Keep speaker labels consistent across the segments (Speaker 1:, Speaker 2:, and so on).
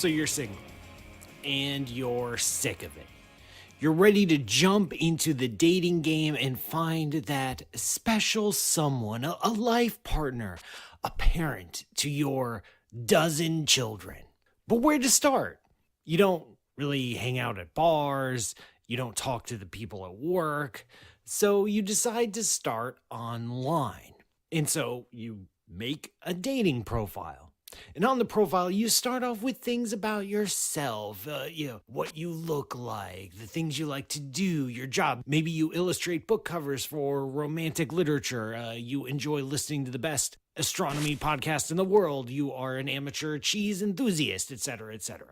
Speaker 1: So you're single, and you're sick of it. You're ready to jump into the dating game and find that special someone, a life partner, a parent to your dozen children. But where to start? You don't really hang out at bars, you don't talk to the people at work, so you decide to start online. And so you make a dating profile. And on the profile, you start off with things about yourself, what you look like, the things you like to do, your job. Maybe you illustrate book covers for romantic literature. You enjoy listening to the best astronomy podcast in the world. You are an amateur cheese enthusiast, etc., etc.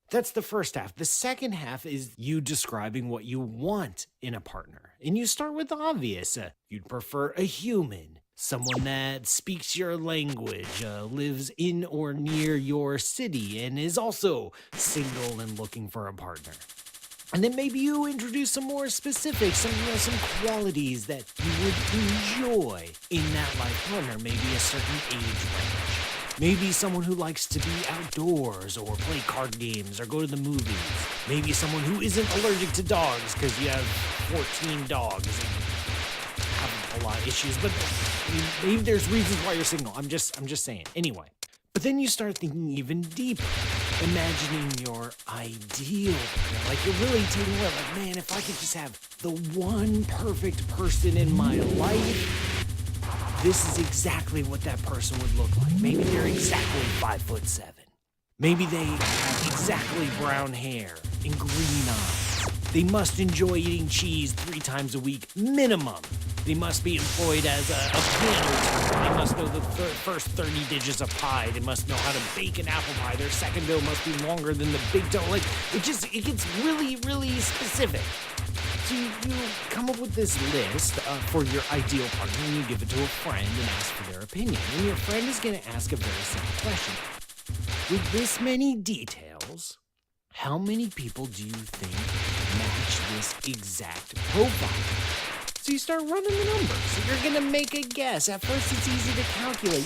Speaker 1: That's the first half. The second half is you describing what you want in a partner. And you start with the obvious. You'd prefer a human. Someone that speaks your language, lives in or near your city, and is also single and looking for a partner. And then maybe you introduce some more specifics, some qualities that you would enjoy in that life partner. Maybe a certain age range. Maybe someone who likes to be outdoors or play card games or go to the movies. Maybe someone who isn't allergic to dogs because you have 14 dogs and have a lot of issues, but maybe there's reasons why you're single. I'm just saying. Anyway. But then you start thinking even deeper, imagining your ideal partner. Like you're really taking a look, like, man, if I could just have the one perfect person in my life, this is exactly what that person would look like. Maybe they're exactly 5'7". Maybe they have exactly brown hair and green eyes. They must enjoy eating cheese 3 times a week, minimum. They must be employed as a piano tuner. They must know the first 30 digits of pi. They must know how to bake an apple pie. Their second dough must be longer than the big dough. Like, it gets really, really specific. So you come up with this list for your ideal partner, and you give it to a friend and ask for their opinion. And your friend is going to ask a very simple question. With this many details, how many people do you think match this exact profile? So you start running the numbers. So you're going to make a guess. At first, it's easy to calculate.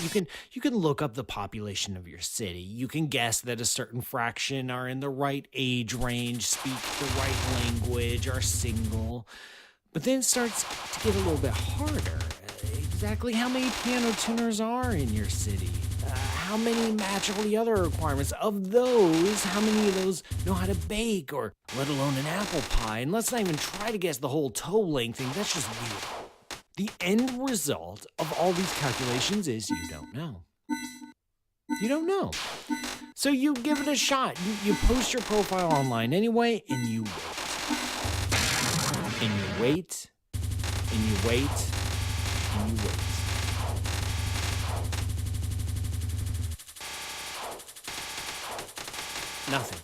Speaker 1: You can look up the population of your city. You can guess that a certain fraction are in the right age range, speak the right language, are single. But then it starts to get a little bit harder. Exactly how many piano tuners are in your city? How many match all the other requirements? Of those, how many of those know how to bake, or let alone an apple pie? And let's not even try to guess the whole toe length thing. That's just weird. The end result of all these calculations is you don't know. You don't know. So you give it a shot. You post your profile online anyway, and you wait. And you wait. And you wait. And you wait. Nothing.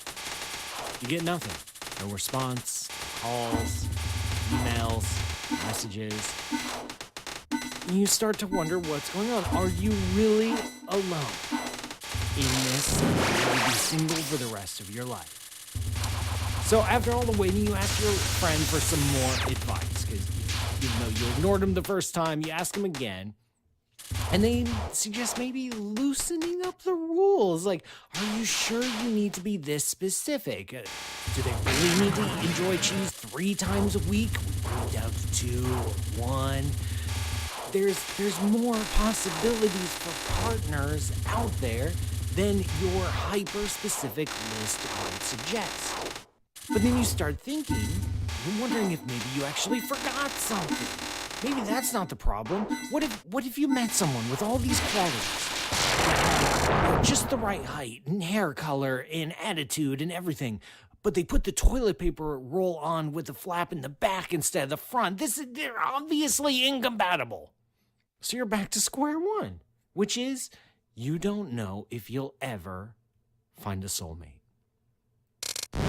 Speaker 1: You get nothing. No response, calls, emails, messages. And you start to wonder what's going on. Are you really alone in this? Will you be single for the rest of your life? So after all the waiting, you ask your friend for some more advice, because even though you ignored him the first time, you ask him again. And they suggest maybe loosening up the rules. Like, are you sure you need to be this specific? Do they really need to enjoy cheese 3 times a week? We down to 2 or 1. There's more possibilities for partners out there than your hyper-specific list would suggest. But then you start thinking, you're wondering if maybe you actually forgot something. Maybe that's not the problem. What if you met someone with all these qualities? Just the right height and hair color and attitude and everything, but they put the toilet paper roll on with the flap in the back instead of the front. They're obviously incompatible. So you're back to square one, which is you don't know if you'll ever find a soulmate.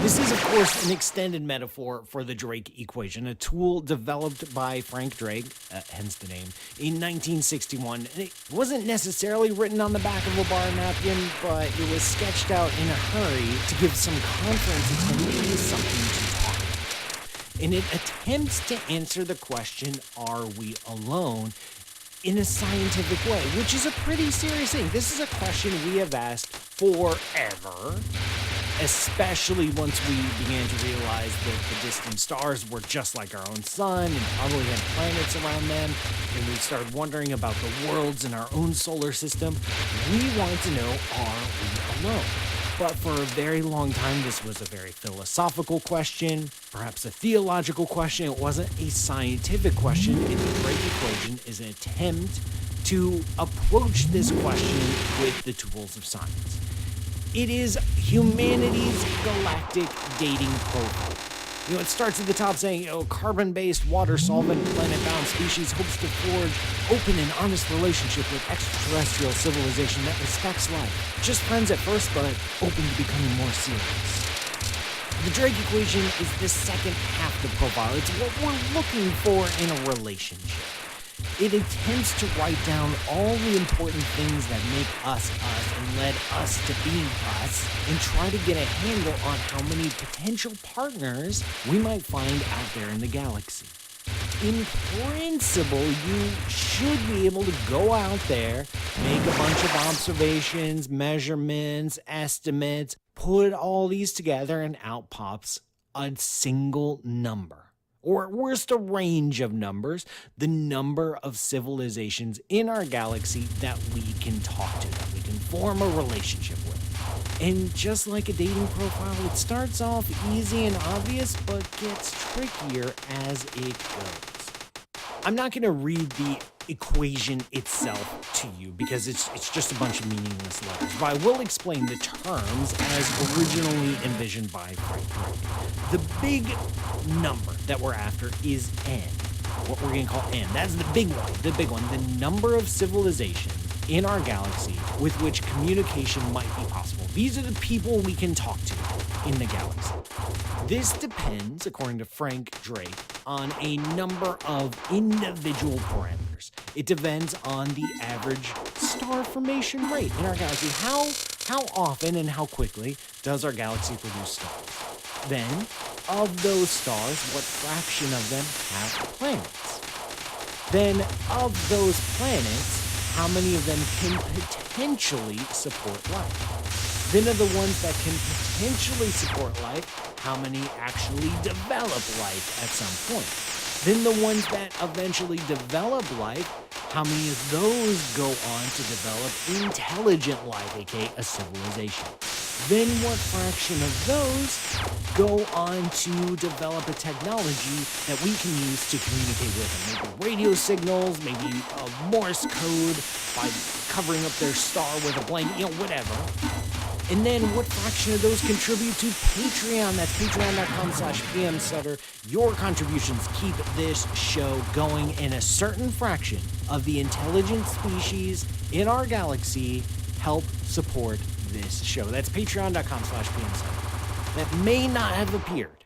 Speaker 1: This is, of course, an extended metaphor for the Drake equation, a tool developed by Frank Drake, hence the name, in 1961. And it wasn't necessarily written on the back of a bar napkin, but it was sketched out in a hurry to give some conference attendees something to talk about. And it attempts to answer the question, are we alone, in a scientific way, which is a pretty serious thing. This is a question we have asked forever. especially once we began to realize that the distant stars were just like our own sun and probably had planets around them, and we started wondering about the worlds in our own solar system. We wanted to know, are we alone? But for a very long time, this was a very philosophical question, perhaps a theological question. It wasn't a scientific question, and the Drake equation is an attempt to approach this question with the tools of science. It is humanity's galactic dating profile. It starts at the top saying, carbon-based, water-solvent, planet-bound species hopes to forge open and honest relationship with extraterrestrial civilization that respects life. Just friends at first, but open to becoming more serious. The Drake equation is the second half of the profile. It's what we're looking for in a relationship. It intends to write down all the important things that make us us and led us to being us, and try to get a handle on how many potential partners we might find out there in the galaxy. In principle, you should be able to go out there, make a bunch of observations, measurements, estimates, put all these together, and out pops a single number. Or at worst, a range of numbers, the number of civilizations in our galaxy that we can talk to, that we can form a relationship with. And just like a dating profile, it starts off easy and obvious, but gets trickier as it goes. I'm not going to read the equation itself to you because it's just a bunch of meaningless letters, but I will explain the terms as originally envisioned by Frank Drake. The big number that we're after is N, what we're going to call N. That's the big one, the number of civilizations in our galaxy with which communication might be possible. These are the people we can talk to in the galaxy. This depends, according to Frank Drake, on a number of individual parameters. It depends on the average star formation rate in our galaxy. How often and how quickly does our galaxy produce stars? Then, of those stars, what fraction of them have planets? Then, of those planets, how many of them can potentially support life? Then of the ones that can potentially support life, how many actually develop life at some point? Then the ones that eventually develop life, how many of those go on to develop intelligent life, aka a civilization? Then what fraction of those go on to develop a technology that we can use to communicate with them? Maybe radio signals, maybe a Morse code by covering up their star with a blanket, whatever. And then what fraction of those contribute to Patreon? That's patreon.com/PMSutter. Your contributions keep this show going, and a certain fraction of the intelligent species in our galaxy help support this show. That's patreon.com/PMSutter. That may not have appeared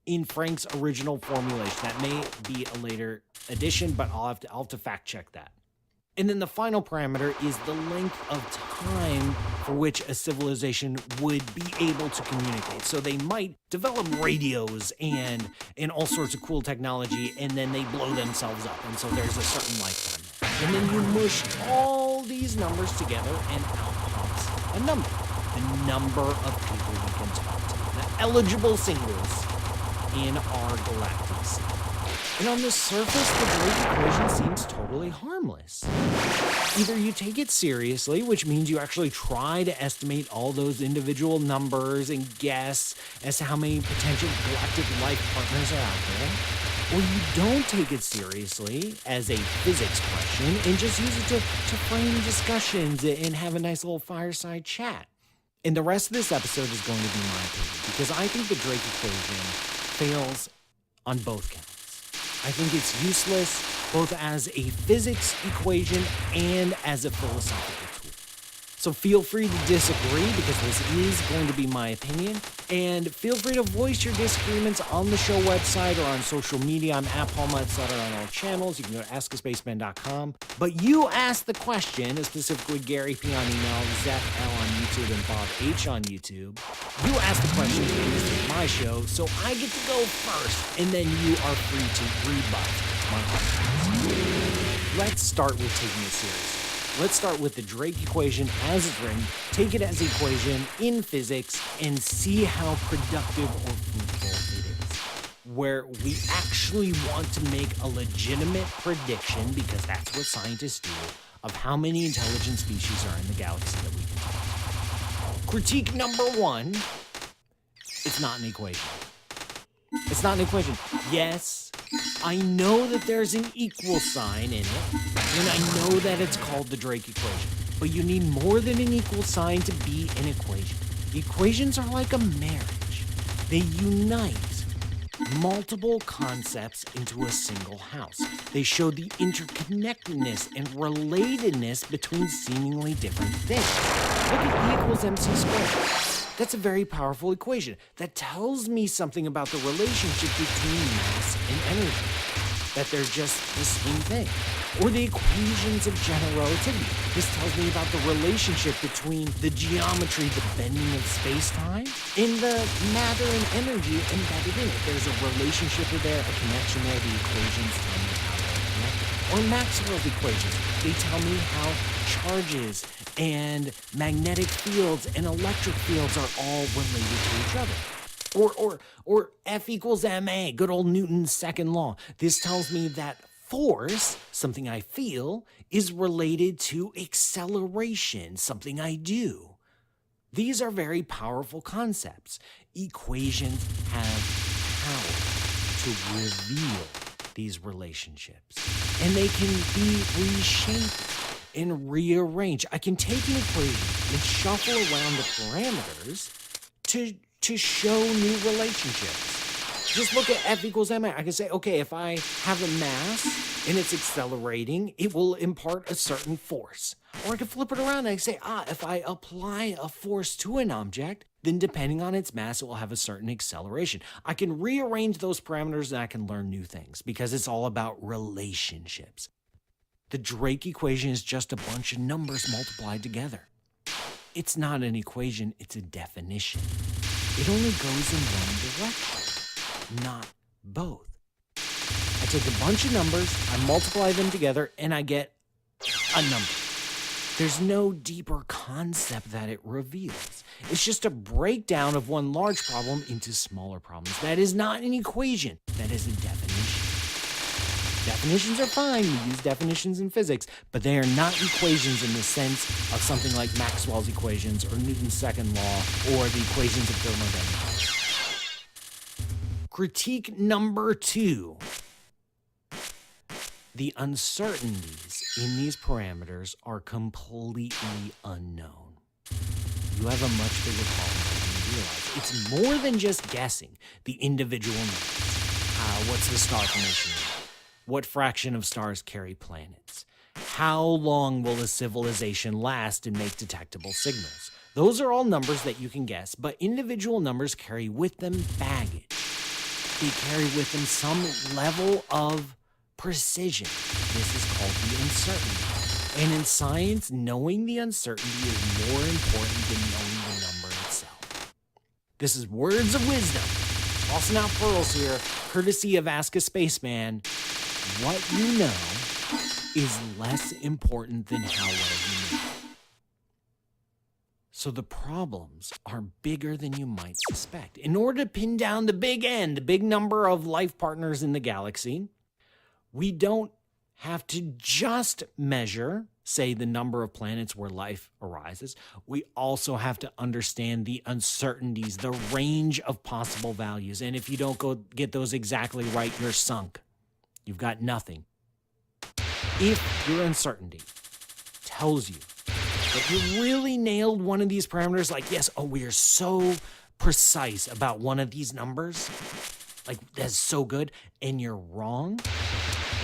Speaker 1: in Frank's original formulation. That may be a later addition, but I'll have to fact check that. And then the final parameter is the length of time for which a civilization would be able to communicate. So they might develop radios and all sorts of cool technology, and then they blow themselves up. And so there's a certain lifetime. And then you mush all these numbers together and out pops a number. The number of people we can talk to. The eligible singles in our galactic system. And on the surface, the Drake equation seems totally harmless. Either you take it seriously, which means you actually try to estimate all those individual numbers and guess as to how many potential galactic life partners are out there, or you don't take it seriously as a physics question and just use it to frame discussions and have a nice little fireside chat. And the rest of this episode is going to be my opinion, because I think the Drake equation fails on both counts. I think it's useless both as a physics equation and as a philosophical tool. So feel free to disagree, because this is going to be my opinion. And feel free to voice your disagreements on the show website or on social media. I'm at PaulMuttSutter on all channels. You can go to AskASpaceman.com. But you asked the question, specifically Gary P. on email, Zach L. on YouTube, and Bob H. on YouTube. You asked the question, and this is my show, so I get to go first, and then you are free to rebut my arguments. Let's start with taking it seriously. Let's start with the Drake equation as it's written, take it as equation in physics, and see how productive or fruitful it is. Where we actually want to make a legitimate prediction, because that's what scientists do, of how many intelligent species are in the galaxy that we can find. Critique number 1, it's not an equation. It's not an equation. Yes, I know that there's an equal sign in it, and I know that it's called the Drake equation, but you need more than an equal sign to be an equation. Equations are like a marriage. They unite multiple concepts into a single house. They show the interconnectedness and relatedness between seemingly different things. Look at E equals mc squared. That's a very powerful equation that tells me something about the relationship between mass and energy, that they're just the same thing. Or the equations of general relativity. This tells me about the relationship between the geometry, the bending of space-time, and the matter and energy embedded in it. There's a relationship there, a connection there. The equations tell me how they're connected. Or Maxwell's equations. They tell me how charges and magnetic fields and electric fields are all related to each other. Or F equals ma, good old Newton's second law. This tells me that force, something I feel, is related to acceleration, something I do. These are very powerful concepts. Equations have power to reveal these relationships, and they can be reshaped and rearranged. I can take an equation and shuffle around the parameters to show new relationships. Just look at F equals ma. I can say, okay, if I have a mass and it's accelerating, it will impart a certain force. Or I can flip it around and I say, if I apply a force to an object, then depending on its mass, it will have a certain acceleration. I can rearrange those parameters and I can learn new things because it's all about relationships. The Drake equation is just a bunch of numbers multiplied together. It's not an equation, it's a definition. It only goes in one direction, not both. I take a bunch of numbers, I multiply them together, and I get a number. There's no deeper concept that it reveals. It's just a breakdown of one large problem into smaller problems. That is not an equation, that is a definition. Definitions are fine, we use definitions in physics, but they are not equations in the sense of something like Maxwell's equations or Newton's second law or the equations of thermodynamics. Critique number 2. The uncertainties in these parameters are completely unknown. You have a much bigger problem than you realize. It's more than just guessing the individual numbers. What's the star formation rate? What fraction of stars carry planets? How long will a civilization last and make detectable signals? Those are all numbers that you can guess, but individual numbers carry with them baggage. They carry with them some level of precision. This is called the uncertainty. And in science, knowing the uncertainty is more important than knowing the number itself. This is words of wisdom. Tossing out pearls here, courtesy of Ask a Spaceman. What you know is less important than how well you know. So the problems are bigger than you might suspect. In order to pin down the big N, the big number of life partners in the galaxy, we don't have to just measure, say, the number of planets where life arises. We also have to understand the uncertainties, the range of possible values. And if you don't go get those exactly right, you're sunk. You've got nothing. If your uncertainty tells you that you really nailed one of these parameters, like, yes, we are so precise about one of these numbers, like, that's so good, and you're wrong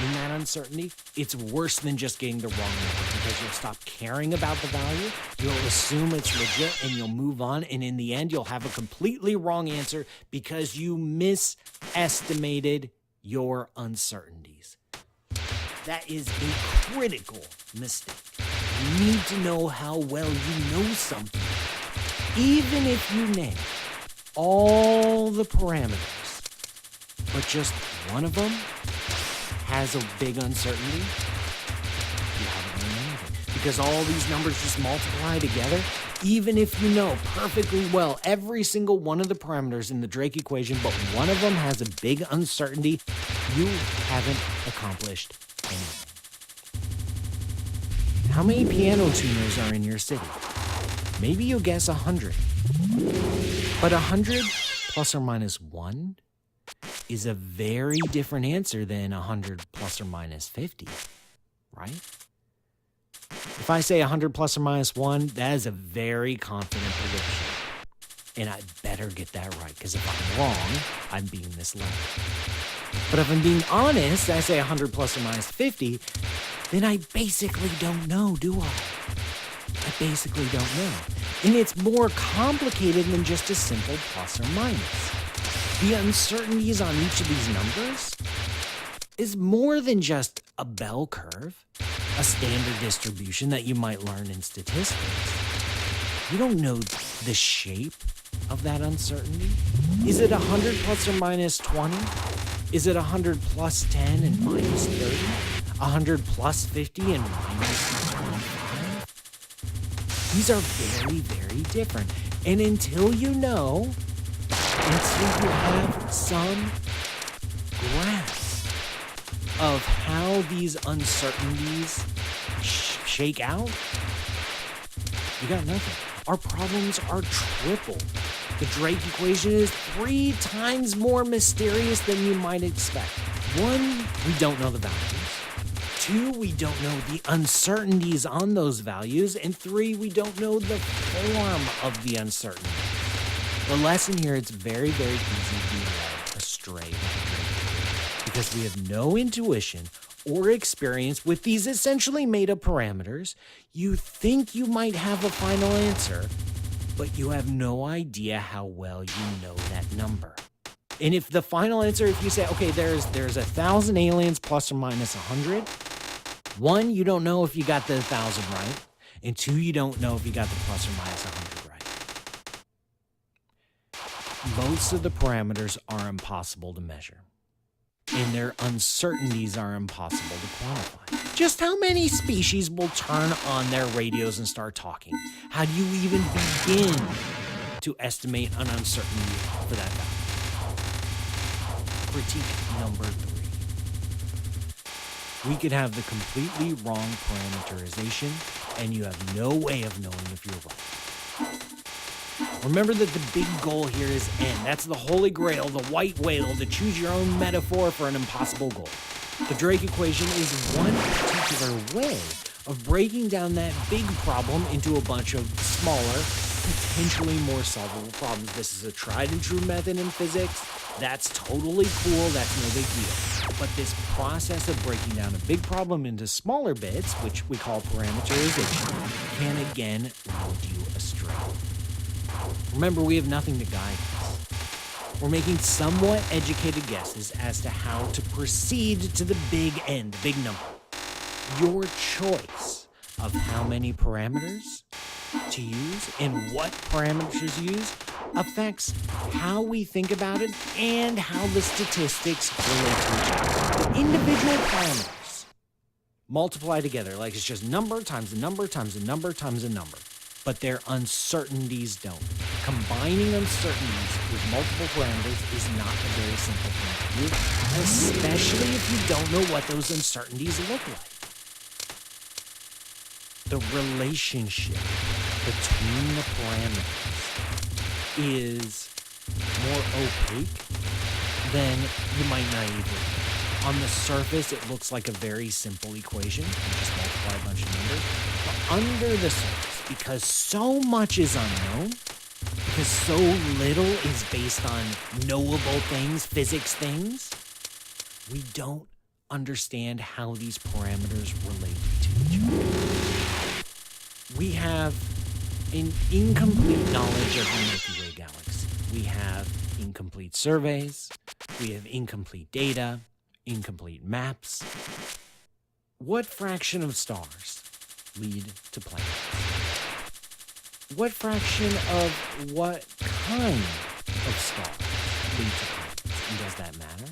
Speaker 1: in that uncertainty, it's worse than just getting the wrong number, because you'll stop caring about the value, you'll assume it's legit, and you'll move on, and in the end, you'll have a completely wrong answer because you misestimated your uncertainties. That is a critical mistake. You need to know how well you know something. Even if you nail all the parameters, but just one of them has a big uncertainty, you haven't learned anything. because all these numbers just multiply together. Even if you know perfectly well every single one of the parameters in the Drake equation, but one of them has a big uncertainty, you haven't accomplished anything. How many piano tuners are in your city? Maybe you'll guess 100. But 100 plus or minus 1 is a very different answer than 100 plus or minus 50, right? If I say 100 plus or minus 1, that is a very confident prediction. And I better get that right, because if I'm wrong, I'm being misled. But if I'm being honest, I say 100 plus or minus 50, then I basically don't know, do I? I basically don't know. And it's more complicated than just a simple plus or minus. The uncertainties on each of these numbers is more than just a bell curve, a standard distribution that you might learn in statistics. You don't know the shape of that uncertainty. Is it 100 plus or minus 20? Is it 100 plus 10 and minus 30? 100 plus 50 and minus 25? These are very, very different. And until you know, until you have some grasp of how these uncertainties shake out, you got nothing. Our problems are triple. The Drake equation is 3 times more mysterious than you might expect. 1, we don't know the values. 2, we don't know the uncertainties on those values. And 3, we don't know the form of the uncertainty. The lesson here, it's very, very easy to be led astray with the Drake, because we have no intuition or experience with these essentially made-up parameters. You think you might have a final answer, but you have no idea how well you know that number. And if the final answer, if you say, okay, there's 1,000 aliens plus or minus 100, 1, you don't know if you got the 1,000 right, and 2, you don't know if you got the plus or minus 100 right. Most of the parameters are impossible to measure, and their uncertainties are impossible to quantify. Just how many species will turn on their radios and start talking? How do you even begin to estimate an uncertainty for that value? Critique number 3. We could have the completely wrong parameterization, and you have no way of knowing if you're right. Remember that the big goal here is N. That's the holy grail, the white whale, to choose your own metaphor for an impossible goal. The Drake equation is one particular way of breaking down that big problem into a bunch of smaller, potentially more solvable problems. This is a tried and true method in physics. That's totally cool. That's no big deal. But this process of breaking down a big problem into smaller bits, which we call parameterization, can again lead you astray. Remember, we have nothing to guide us. We're making somewhat educated guesses as to how to proceed to the big end, the big number. Your choice of how many parameters to use and what parameters to use affects how we think about it and how the statistics relate to each other. The individual parameters multiply together like it's just number times a number times a number times a number. But their uncertainties don't. Combining uncertainties with multiple parameters is not a very simple thing to do, especially if you don't know what those uncertainties look like. The relationship between the parameters is more opaque than you might naively think. On the surface, it looks like a very simple equation. You just multiply a bunch of numbers. But under the surface, because so much is unknown, because so little is based on knowable things, physics things, we don't understand how these parameters relate to each other. We have an incomplete knowledge of the Milky Way galaxy. We have incomplete surveys, we have incomplete data, incomplete maps. What fraction of stars lead to planets? What fraction of what kind of star lead to planets? And does that matter?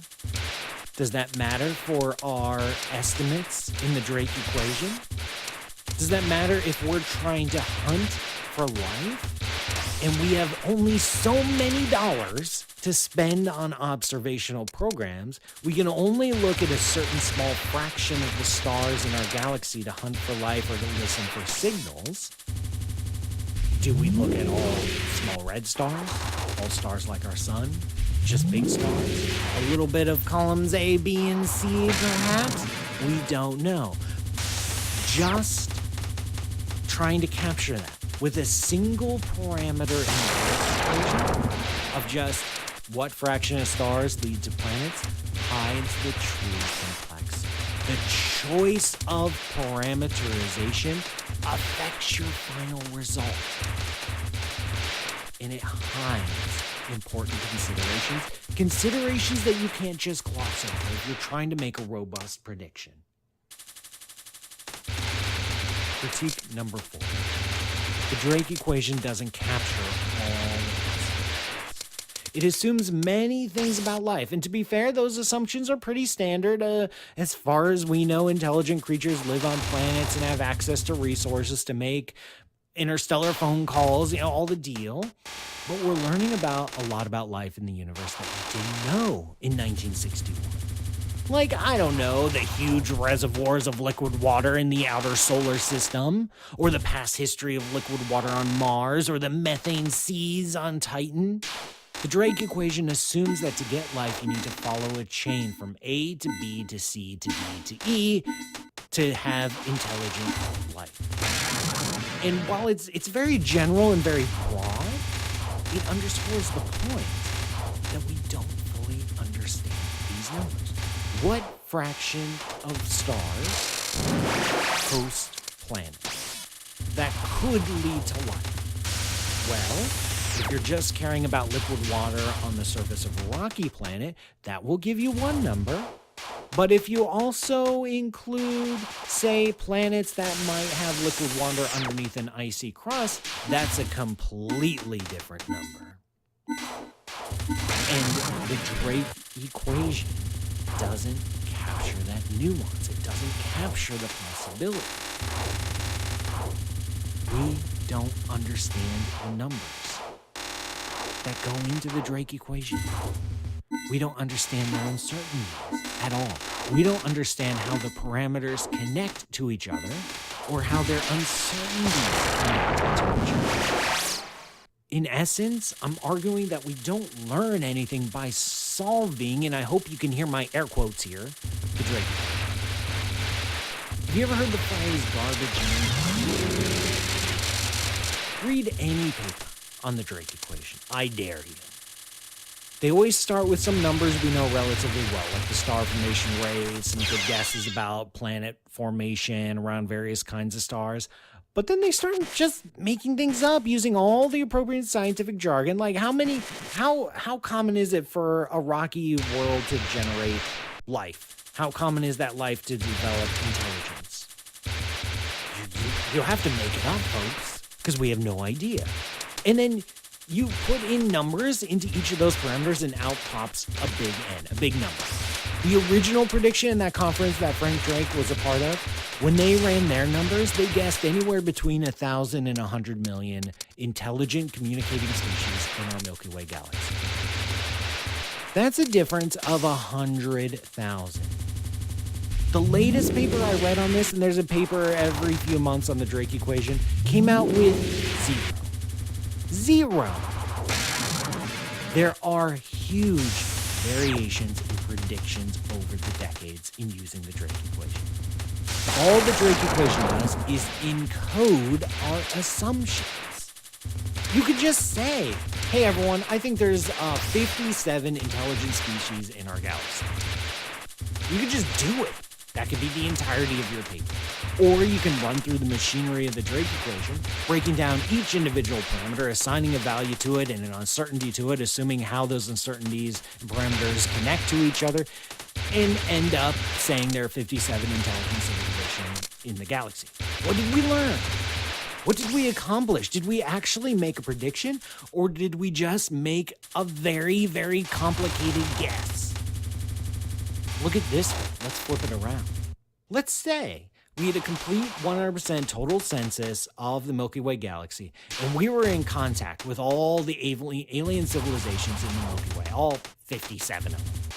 Speaker 1: Does that matter for our estimates in the Drake equation? Does that matter if we're trying to hunt for life and we have only so many dollars to spend on observational programs? We can only look at a certain small fraction of the stars in our galaxy to hunt for life or to listen for signals. Do we look at all small red stars, all stars like our sun, just big stars, a little bit of columns A, B, and C perhaps? We don't know. Just trying to capture that with a single parameter in the equation of just what fraction of stars lead to planets hides the true complexity. The choice of parameterization affects your final result. And it hides important considerations that you can't just gloss over if you're trying to make a robust prediction. Critique number 4. The Drake equation doesn't capture all the possibilities. It assumes many things about life, and to be fair, those assumptions are pretty standard. As far as we know, intelligent creatures live on planets and have access to resources to make interstellar phone calls, all the deal. But we're learning about a lot about life in the universe that we didn't know in 1961. Like, I don't know, the huge reservoirs of liquid water in the outer solar system, or the past history of liquid water on Mars, or the methane seas on Titan. The Drake equation assumes that to get life, you need to follow a chain from A to B to C to D to E to have intelligent life. And while it's very general and very broad, it underscores the point that we don't fully understand these numbers. What fraction of stars host planets that could lead to life? Well, if you're just caring about liquid water on the surface of a rocky planet, that will give you one number. But if you also include, say, planets that might have liquid water underneath an icy crust, that's a completely different number. And the Drake equation doesn't capture that nuance. It doesn't capture the possibility. We don't understand the numbers that go into the Drake equation. We don't understand their uncertainties at all. We don't understand how the parameters connect to each other or how their uncertainties connect to each other. In essence, I'm arguing that we don't learn anything by solving, and I hope you can hear my air quotes here, the Drake equation. Have you ever heard the phrase garbage in? Read any paper on the Drake equation. I dare you. They always start with some numbers we know relatively well, like the star formation rate, some good guesses about planet formation around various kinds of stars. But then they start just making things up using all the appropriate scientific jargon. Like how common is it for a rocky world to generate life? How common is that life to develop intelligence? You'll have to make it up, folks, because we have no idea. And then you put in numbers into each of those parameters and out pops a big N, a big number. The original prediction in that conference that Frank Drake was a part of, when they ran their numbers, they guessed anywhere between 1,000 and 100 million intelligent communicating species in our Milky Way galaxy. That's a difference of 100,000. The latest paper I read on this, and there's a paper every few months on the Drake equation, came out with zero. There are huge variations in predictions over the decades in using the Drake equation. All the Drake equation does is encode our assumptions. You could just say, hey everyone, I think there's 57 intelligent species in our galaxy. You could just do it. That could be the entirety of your paper. Or you can run through the machinery of the Drake equation, breaking down each individual parameter, assigning a value to it and an uncertainty to it, assuming how those uncertainties and parameters connect to each other, and end up saying there are 57 intelligent civilizations in the galaxy. What did we learn? What did we accomplish? Did we actually make a prediction, or did we just make a very, very complicated guess? Look at this one. Let's flip it around. Let's say we had a complete 100% total census of the Milky Way galaxy, and we were in contact with all the alien civilizations in the Milky Way, all 57 of them.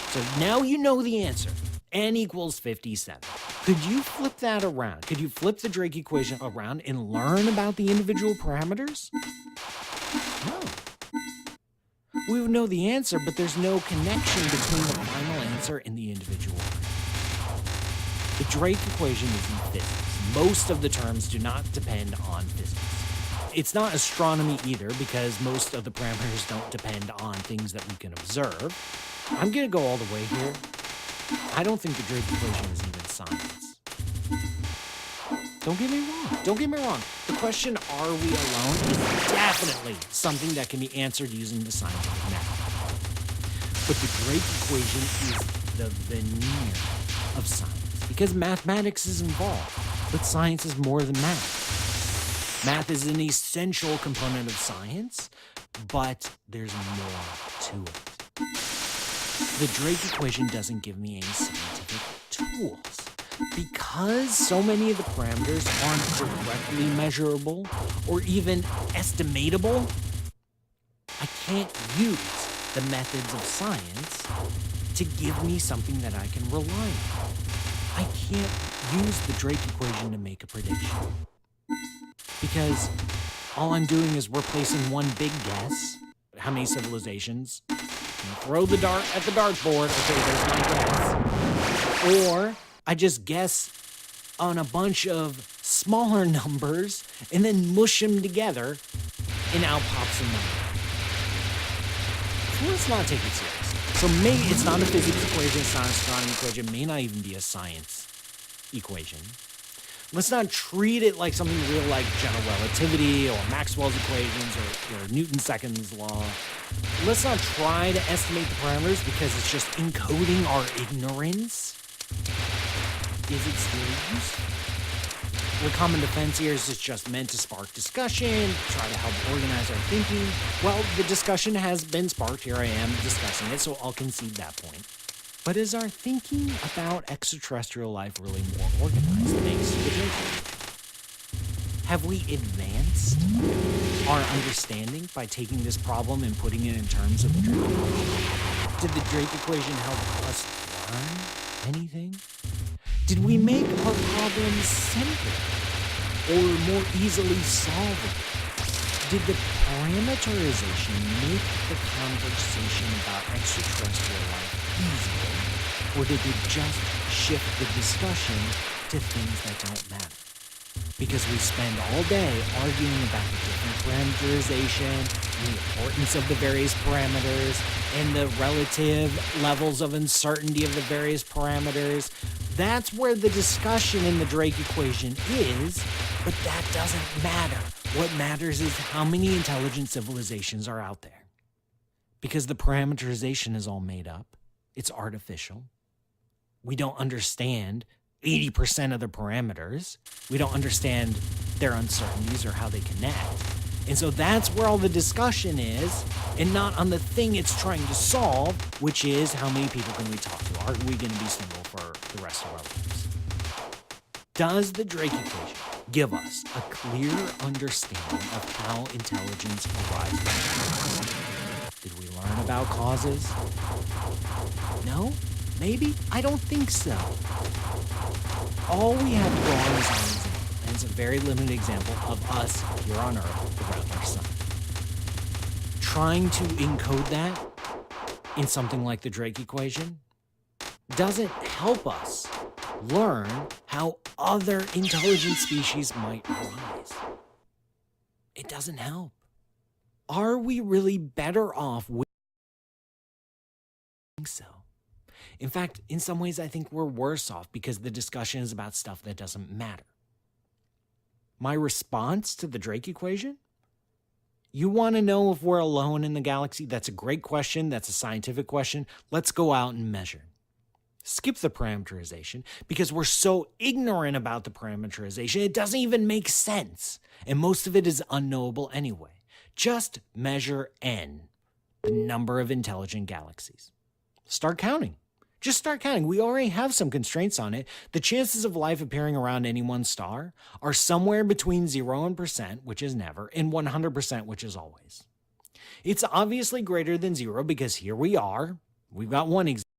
Speaker 1: So now you know the answer. N equals 57. Could you flip that around? Could you flip the Drake equation around and learn about the individual parameters? No. We would know the answer, but there's no connection between the final answer and the individual. The Drake equation is in physics. Most of the terms do not depend on physics. It's not astronomy either, because most of the parameters don't depend on things that we can observe. I'm going to go all the way here. I don't think the Drake equation is even science. Don't get me wrong. Don't get me wrong. The question, are we alone, is definitely something that can be answered using the scientific method. But the Drake equation is the veneer of science, because mathematics is involved, but science is more than math. Math is an essential component of science, but there's more to it. The Drake equation doesn't give me any scientific tools. Because so many of the parameters aren't directly measurable or even estimatable, I can't use the methods of science to give me something that I can rely on. I can't use the Drake equation to make a prediction. Because all I'm doing is replacing one big guess. How many civilizations? Throw the dart at the dartboard. Okay, there's my guess. Or I just guess on a bunch of smaller numbers and then mush them together, and out pops a number. So let's not take it seriously. So maybe it's not a physics equation, it's not an astronomy equation, it may not even be a science equation. Let's not treat it like something real like general relativity or Maxwell's equations or Newton's second law. Let's not try to estimate the parameters because it's just encoding our ignorance. Is it still useful? The common defense here is it's just meant to spark discussion, try to help organize our thinking. Well, the discussion has been sparked. Here I am discussing it, so I'll concede that point. But is our thinking about extraterrestrial life really more organized thanks to the Drake equation? Have we advanced our understanding by taking this problem and putting it in terms of the Drake equation? Did the Drake equation help us learn anything? Did we make our problems simpler or more easily solvable? Did the parameterization make the conversation about extraterrestrial life easier? Or did it just shift the discussion to things that don't matter? Because we spend all day arguing about the different parameterization, the importance of the various parameters, and the relative levels of uncertainty of the various parameters. That's where the discussion in the Drake equation is, but that doesn't matter. What matters is how many intelligent civilizations are out there. Because the parameterization is all made up. It's artificial. We don't understand 80% of the parameters. We don't understand their uncertainties or how they connect. And so that's where all the discussion is, and not on the thing it's trying to solve, which is how many people can we talk to? Are we going to be single for the rest of our lives? Does the Drake equation give us a clear understanding of how intelligence arises? Did we learn about causes? No? Maybe? I don't think so. All we have to go on is an example, and it's a very limited example of us here on Earth around our sun. Trying to encode that in something like the Drake equation doesn't help us learn how other intelligent species might arise. It doesn't help. Are we really better off with so? In fact, in some ways, I think we're worse off because the discussion is about stuff that doesn't matter. My response to the Drake equation? You want to know if we're alone in the galaxy? That's a great question. That's a scientific question. Let's go out and measure. Skip the parameterization because we're so ignorant about the parameterization, it doesn't even make sense. And most of it is unknowable anyway. Just measure N, the number of intelligent galaxies. Start counting. Just start counting. We already have some constraints on it. The chances of life appearing around any one star are somewhere between 0 and percent, which is never, and 100%, which is always. It's obviously greater than 0 because here we are. We've got one example.